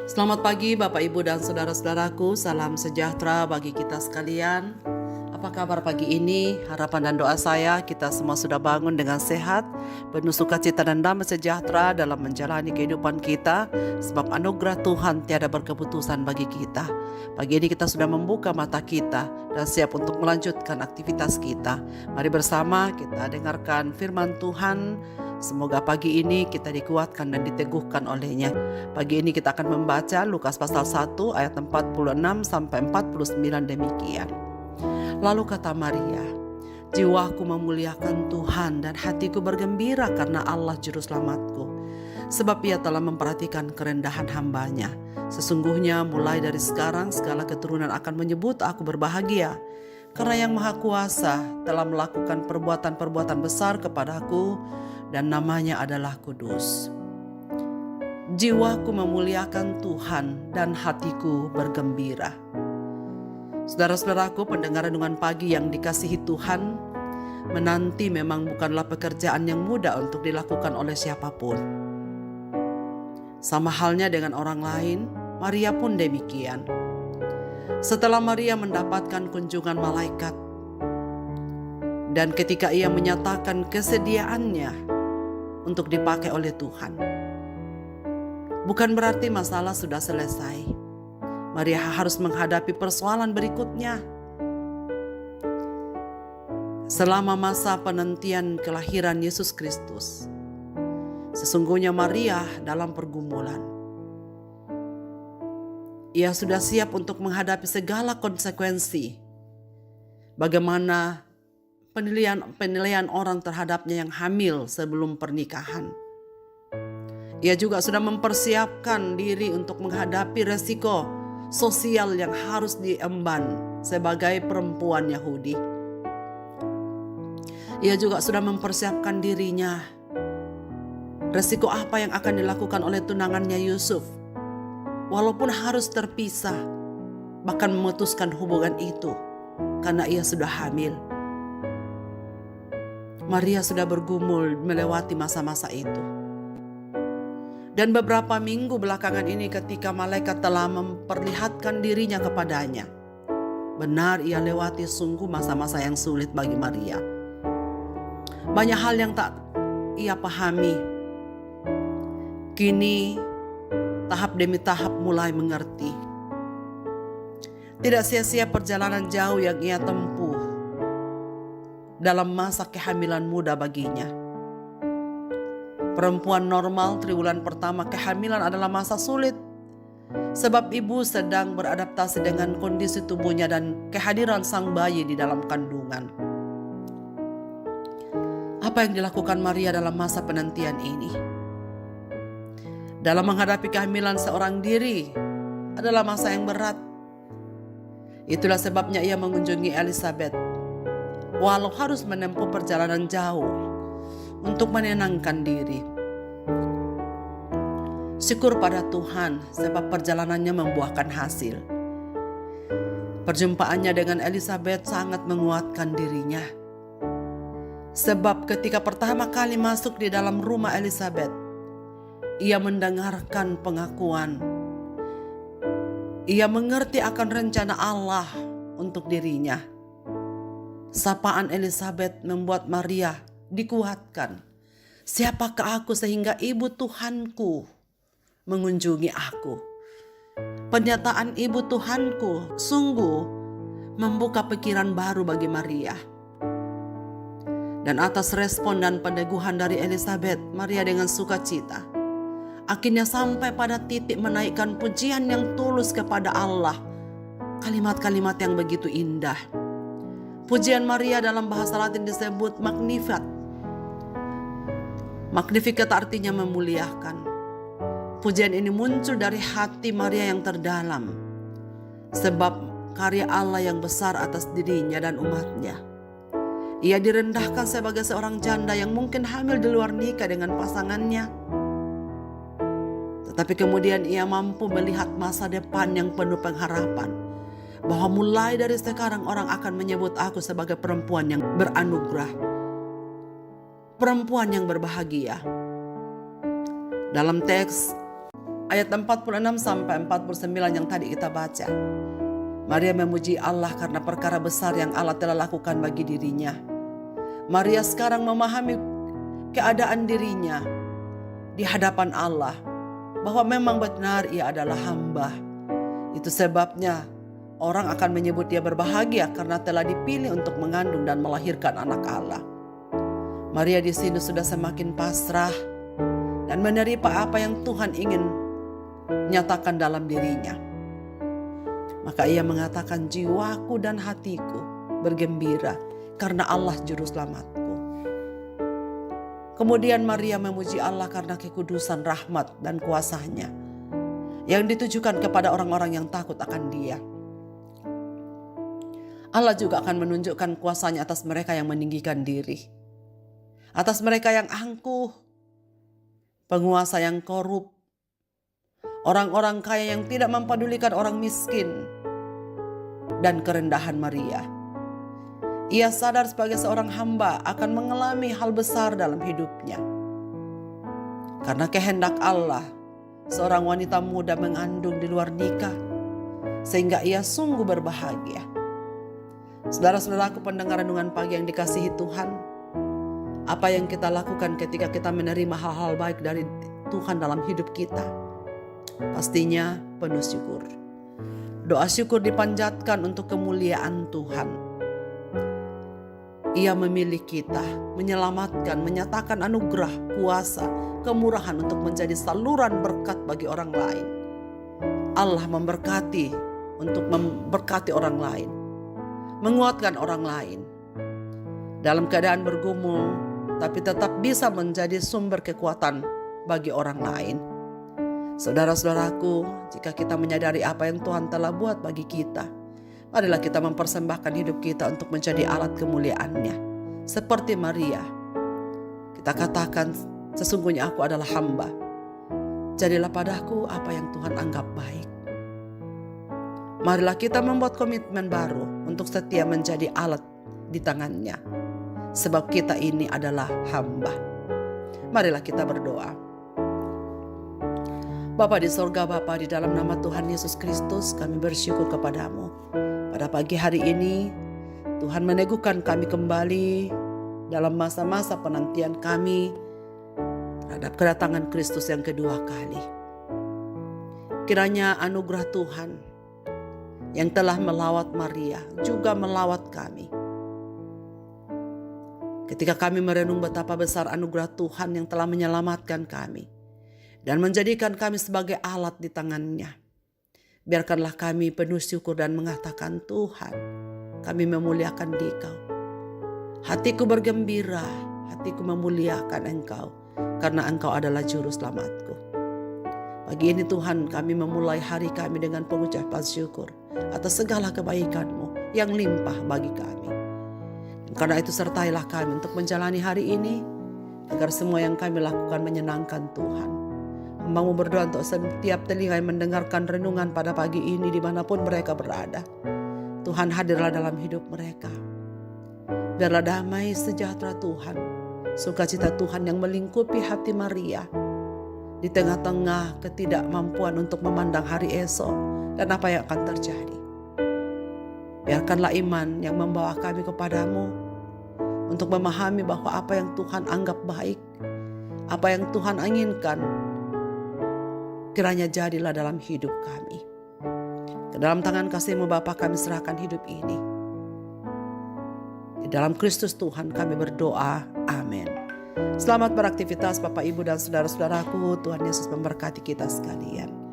Selamat pagi Bapak Ibu dan saudara-saudaraku, salam sejahtera bagi kita sekalian. Apa kabar pagi ini? Harapan dan doa saya kita semua sudah bangun dengan sehat, penuh sukacita dan damai sejahtera dalam menjalani kehidupan kita, sebab anugerah Tuhan tiada berkeputusan bagi kita. Pagi ini kita sudah membuka mata kita dan siap untuk melanjutkan aktivitas kita. Mari bersama kita dengarkan firman Tuhan. Semoga pagi ini kita dikuatkan dan diteguhkan olehnya. Pagi ini kita akan membaca Lukas pasal 1 ayat 46 sampai 49 demikian. Lalu kata Maria, "Jiwaku memuliakan Tuhan dan hatiku bergembira karena Allah juru selamatku. Sebab ia telah memperhatikan kerendahan hambanya. Sesungguhnya mulai dari sekarang segala keturunan akan menyebut aku berbahagia. Karena yang Maha Kuasa telah melakukan perbuatan-perbuatan besar kepadaku dan namanya adalah kudus. Jiwaku memuliakan Tuhan dan hatiku bergembira." Saudara-saudaraku, pendengar renungan pagi yang dikasihi Tuhan, menanti memang bukanlah pekerjaan yang mudah untuk dilakukan oleh siapapun. Sama halnya dengan orang lain, Maria pun demikian. Setelah Maria mendapatkan kunjungan malaikat, dan ketika ia menyatakan kesediaannya untuk dipakai oleh Tuhan, bukan berarti masalah sudah selesai. Maria harus menghadapi persoalan berikutnya. Selama masa penantian kelahiran Yesus Kristus, sesungguhnya Maria dalam pergumulan. Ia sudah siap untuk menghadapi segala konsekuensi. Bagaimana penilaian orang terhadapnya yang hamil sebelum pernikahan. Ia juga sudah mempersiapkan diri untuk menghadapi resiko sosial yang harus diemban sebagai perempuan Yahudi. Ia juga sudah mempersiapkan dirinya. Resiko apa yang akan dilakukan oleh tunangannya Yusuf, walaupun harus terpisah, bahkan memutuskan hubungan itu karena ia sudah hamil. Maria sudah bergumul melewati masa-masa itu. Dan beberapa minggu belakangan ini ketika malaikat telah memperlihatkan dirinya kepadanya, benar ia lewati sungguh masa-masa yang sulit bagi Maria. Banyak hal yang tak ia pahami. Kini tahap demi tahap mulai mengerti. Tidak sia-sia perjalanan jauh yang ia tempuh dalam masa kehamilan muda baginya. Perempuan normal triwulan pertama kehamilan adalah masa sulit, sebab ibu sedang beradaptasi dengan kondisi tubuhnya dan kehadiran sang bayi di dalam kandungan. Apa yang dilakukan Maria dalam masa penantian ini? Dalam menghadapi kehamilan seorang diri adalah masa yang berat. Itulah sebabnya ia mengunjungi Elizabeth, walau harus menempuh perjalanan jauh untuk menenangkan diri. Syukur pada Tuhan sebab perjalanannya membuahkan hasil. Perjumpaannya dengan Elizabeth sangat menguatkan dirinya. Sebab ketika pertama kali masuk di dalam rumah Elizabeth, ia mendengarkan pengakuan. Ia mengerti akan rencana Allah untuk dirinya. Sapaan Elizabeth membuat Maria dikuatkan. Siapakah aku sehingga ibu Tuhanku mengunjungi aku? Pernyataan ibu Tuhanku sungguh membuka pikiran baru bagi Maria. Dan atas respon dan peneguhan dari Elizabeth, Maria dengan sukacita akhirnya sampai pada titik menaikkan pujian yang tulus kepada Allah. Kalimat-kalimat yang begitu indah. Pujian Maria dalam bahasa Latin disebut Magnificat. Magnificat artinya memuliakan. Pujian ini muncul dari hati Maria yang terdalam, sebab karya Allah yang besar atas dirinya dan umatnya. Ia direndahkan sebagai seorang janda yang mungkin hamil di luar nikah dengan pasangannya. Tetapi kemudian ia mampu melihat masa depan yang penuh pengharapan, bahwa mulai dari sekarang orang akan menyebut aku sebagai perempuan yang beranugerah, perempuan yang berbahagia. Dalam teks ayat 46 sampai 49 yang tadi kita baca. Maria memuji Allah karena perkara besar yang Allah telah lakukan bagi dirinya. Maria sekarang memahami keadaan dirinya di hadapan Allah, bahwa memang benar ia adalah hamba. Itu sebabnya orang akan menyebut dia berbahagia karena telah dipilih untuk mengandung dan melahirkan anak Allah. Maria di sini sudah semakin pasrah dan menerima apa yang Tuhan ingin nyatakan dalam dirinya. Maka ia mengatakan, jiwaku dan hatiku bergembira karena Allah juru selamatku. Kemudian Maria memuji Allah karena kekudusan, rahmat dan kuasanya yang ditujukan kepada orang-orang yang takut akan Dia. Allah juga akan menunjukkan kuasanya atas mereka yang meninggikan diri, atas mereka yang angkuh, penguasa yang korup, orang-orang kaya yang tidak mempedulikan orang miskin, dan kerendahan Maria. Ia sadar sebagai seorang hamba akan mengalami hal besar dalam hidupnya. Karena kehendak Allah, seorang wanita muda mengandung di luar nikah, sehingga ia sungguh berbahagia. Saudara-saudaraku pendengar renungan pagi yang dikasihi Tuhan, apa yang kita lakukan ketika kita menerima hal-hal baik dari Tuhan dalam hidup kita? Pastinya penuh syukur. Doa syukur dipanjatkan untuk kemuliaan Tuhan. Ia memilih kita, menyelamatkan, menyatakan anugerah, kuasa, kemurahan untuk menjadi saluran berkat bagi orang lain. Allah memberkati untuk memberkati orang lain, menguatkan orang lain dalam keadaan bergumul, tapi tetap bisa menjadi sumber kekuatan bagi orang lain. Saudara-saudaraku, jika kita menyadari apa yang Tuhan telah buat bagi kita, marilah kita mempersembahkan hidup kita untuk menjadi alat kemuliaan-Nya. Seperti Maria, kita katakan, sesungguhnya aku adalah hamba. Jadilah padaku apa yang Tuhan anggap baik. Marilah kita membuat komitmen baru untuk setia menjadi alat di tangan-Nya. Sebab kita ini adalah hamba. Marilah kita berdoa. Bapa di sorga, Bapa di dalam nama Tuhan Yesus Kristus, kami bersyukur kepadamu. Pada pagi hari ini, Tuhan meneguhkan kami kembali dalam masa-masa penantian kami terhadap kedatangan Kristus yang kedua kali. Kiranya anugerah Tuhan yang telah melawat Maria juga melawat kami. Ketika kami merenung betapa besar anugerah Tuhan yang telah menyelamatkan kami dan menjadikan kami sebagai alat di tangan-Nya, biarkanlah kami penuh syukur dan mengatakan, Tuhan, kami memuliakan Dikau. Hatiku bergembira, hatiku memuliakan Engkau, karena Engkau adalah juru selamatku. Pagi ini Tuhan, kami memulai hari kami dengan pengucapan syukur atas segala kebaikan-Mu yang limpah bagi kami. Dan karena itu sertailah kami untuk menjalani hari ini, agar semua yang kami lakukan menyenangkan Tuhan. Hamba-Mu berdoa untuk setiap telinga yang mendengarkan renungan pada pagi ini dimanapun mereka berada. Tuhan hadirlah dalam hidup mereka. Biarlah damai sejahtera Tuhan, sukacita Tuhan yang melingkupi hati Maria di tengah-tengah ketidakmampuan untuk memandang hari esok dan apa yang akan terjadi. Biarkanlah iman yang membawa kami kepadamu untuk memahami bahwa apa yang Tuhan anggap baik, apa yang Tuhan inginkan, kiranya jadilah dalam hidup kami. Ke dalam tangan kasih-Mu Bapa kami serahkan hidup ini. Di dalam Kristus Tuhan kami berdoa. Amin. Selamat beraktivitas Bapak, Ibu, dan saudara-saudaraku. Tuhan Yesus memberkati kita sekalian.